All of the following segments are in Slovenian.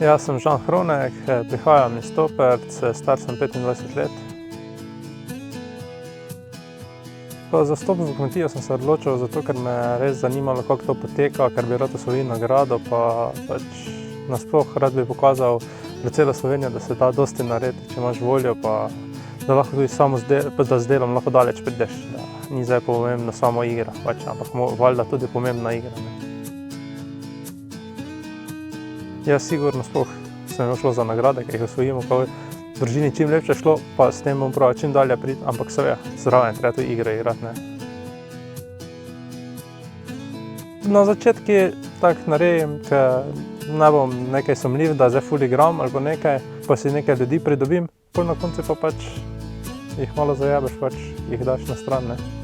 Jaz sem Žan Hronek, prihajam iz Toperc, star sem 25 let. Za vstop v kmetijo sem se odločil zato, ker me je res zanimalo, kako to poteka, ker bi rad osvojil nagrado, pa nasploh rad bi pokazal pred celo Slovenijo, da se da dosti narediti, če imaš voljo, pa da lahko tudi samo z delom lahko daleč prideš, da ni zdaj pomembno samo igra, ampak valjda tudi pomembna igra. Jaz sigurno sploh sem šlo za nagrade, ki jih osvojimo, pa v družini čim lepše šlo, pa s tem bom pravil čim dalje priti, ampak seveda, zraven treba tudi igre igrati, ne. Na začetku tako naredim, ker ne bom nekaj sumljiv, da zdaj ful igram ali pa nekaj, pa si nekaj ljudi pridobim, pol na koncu pa jih malo zajebeš, jih daš na stran, ne.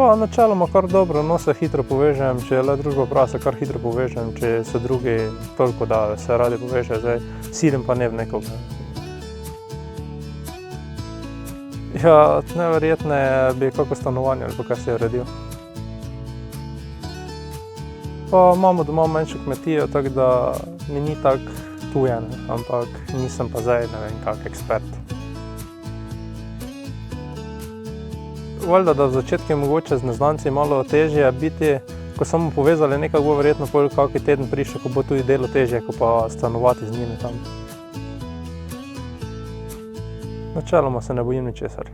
Pa načeloma kar dobro, no, se hitro povežem, če je le družba prava, se kar hitro povežem, če so drugi toliko, da se radi povežejo, zdaj silim pa ne v nekoga. Ja, najverjetneje bi kako stanovanje ali pa kaj si uredil. Pa imamo doma manjšo kmetijo, tako da mi ni tako tuje, ne, ampak nisem pa zdaj, ne vem, kak ekspert. Valjda, da v začetku je mogoče z neznanci malo težje biti, ko samo povezali nekako bo verjetno pol kaki teden prišel, ko bo tudi delo težje, ko pa stanovati z njimi tam. Načeloma se ne bojim ničesar.